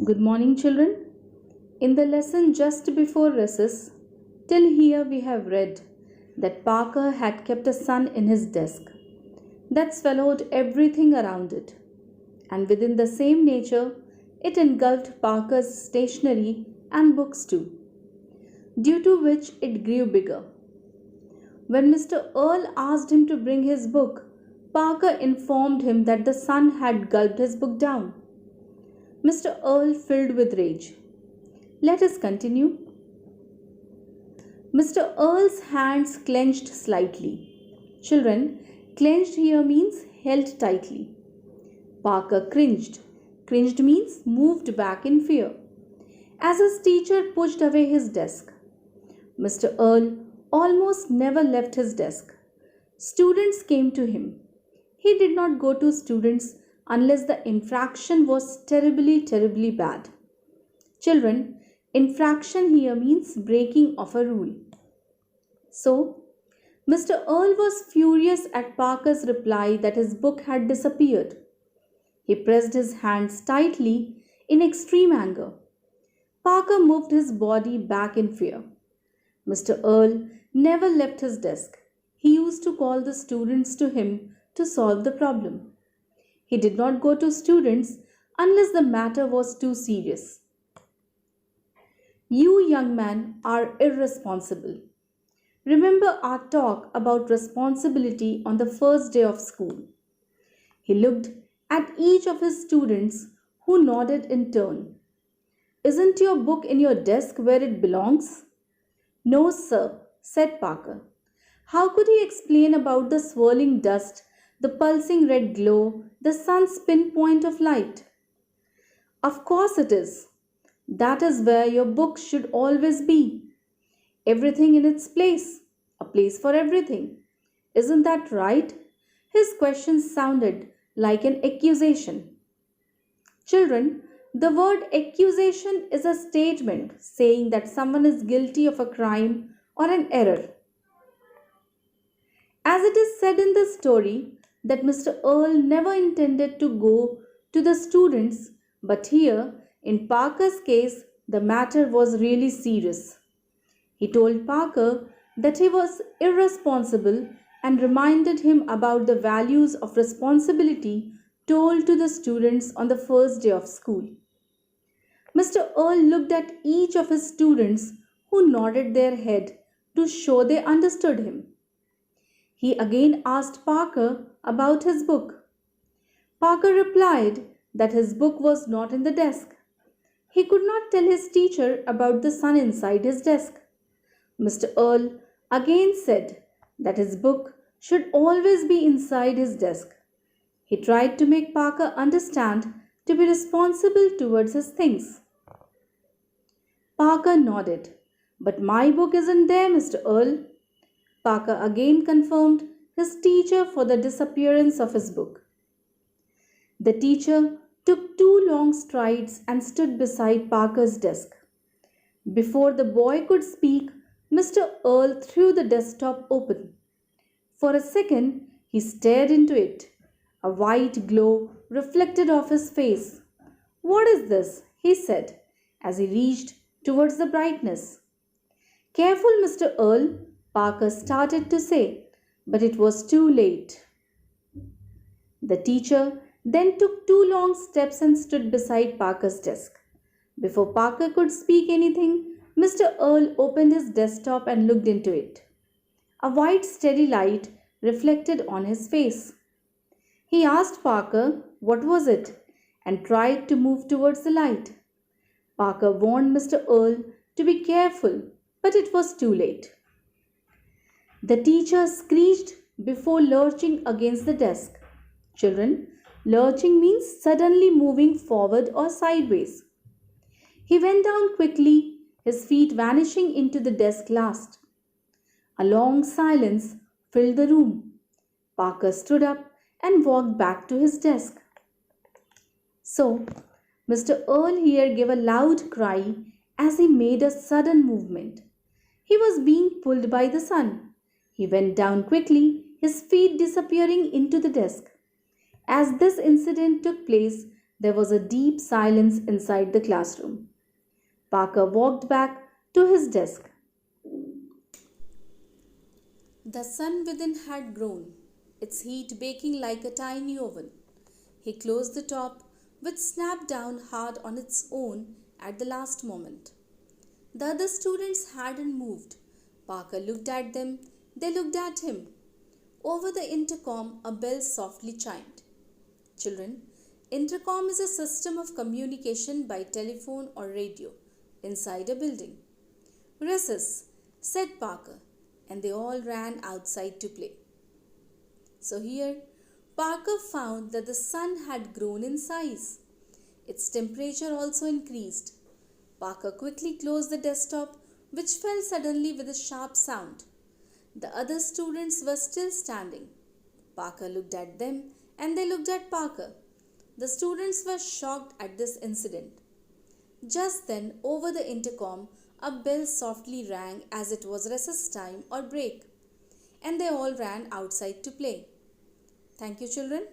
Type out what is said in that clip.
Good morning, children. In the lesson just before recess, till here we have read that Parker had kept a sun in his desk that swallowed everything around it, and within the same nature, it engulfed Parker's stationery and books too, due to which it grew bigger. When Mr. Earl asked him to bring his book, Parker informed him that the sun had gulped his book down. Mr. Earl filled with rage. Let us continue. Mr. Earl's hands clenched slightly. Children, clenched here means held tightly. Parker cringed. Cringed means moved back in fear, as his teacher pushed away his desk. Mr. Earl almost never left his desk. Students came to him. He did not go to students unless the infraction was terribly bad. Children, infraction here means breaking of a rule. So, Mr. Earl was furious at Parker's reply that his book had disappeared. He pressed his hands tightly in extreme anger. Parker moved his body back in fear. Mr. Earl never left his desk. He used to call the students to him to solve the problem. He did not go to students unless the matter was too serious. You young men are irresponsible. Remember our talk about responsibility on the first day of school. He looked at each of his students who nodded in turn. Isn't your book in your desk where it belongs? No, sir, said Parker. How could he explain about the swirling dust, the pulsing red glow, the sun's pinpoint of light? Of course it is. That is where your book should always be. Everything in its place, a place for everything. Isn't that right? His question sounded like an accusation. Children, the word accusation is a statement saying that someone is guilty of a crime or an error. As it is said in the story that Mr. Earl never intended to go to the students, but here, in Parker's case, the matter was really serious. He told Parker that he was irresponsible and reminded him about the values of responsibility told to the students on the first day of school. Mr. Earl looked at each of his students who nodded their head to show they understood him. He again asked Parker about his book. Parker replied that his book was not in the desk. He could not tell his teacher about the sun inside his desk. Mr. Earl again said that his book should always be inside his desk. He tried to make Parker understand to be responsible towards his things. Parker nodded. But my book isn't there, Mr. Earl. Parker again confirmed his teacher for the disappearance of his book. The teacher took 2 long strides and stood beside Parker's desk. Before the boy could speak, Mr. Earl threw the desktop open. For a second, he stared into it. A white glow reflected off his face. What is this? He said as he reached towards the brightness. Careful, Mr. Earl, Parker started to say, but it was too late. The teacher then took 2 long steps and stood beside Parker's desk. Before Parker could speak anything, Mr. Earl opened his desktop and looked into it. A white steady light reflected on his face. He asked Parker what was it and tried to move towards the light. Parker warned Mr. Earl to be careful, but it was too late. The teacher screeched before lurching against the desk. Children, lurching means suddenly moving forward or sideways. He went down quickly, his feet vanishing into the desk last. A long silence filled the room. Parker stood up and walked back to his desk. So, Mr. Earl here gave a loud cry as he made a sudden movement. He was being pulled by the sun. He went down quickly, his feet disappearing into the desk. As this incident took place, There was a deep silence inside the classroom. Parker walked back to his desk. The sun within had grown, its heat baking like a tiny oven. He closed the top, which snapped down hard on its own at the last moment. The other students hadn't moved. Parker looked at them, they looked at him. Over the intercom, a bell softly chimed. Children, intercom is a system of communication by telephone or radio inside a building. Recess, said Parker, and they all ran outside to play. So here, Parker found that the sun had grown in size. Its temperature also increased. Parker quickly closed the desktop, which fell suddenly with a sharp sound. The other students were still standing. Parker looked at them and they looked at Parker. The students were shocked at this incident. Just then, over the intercom, a bell softly rang as it was recess time or break, and they all ran outside to play. Thank you, children.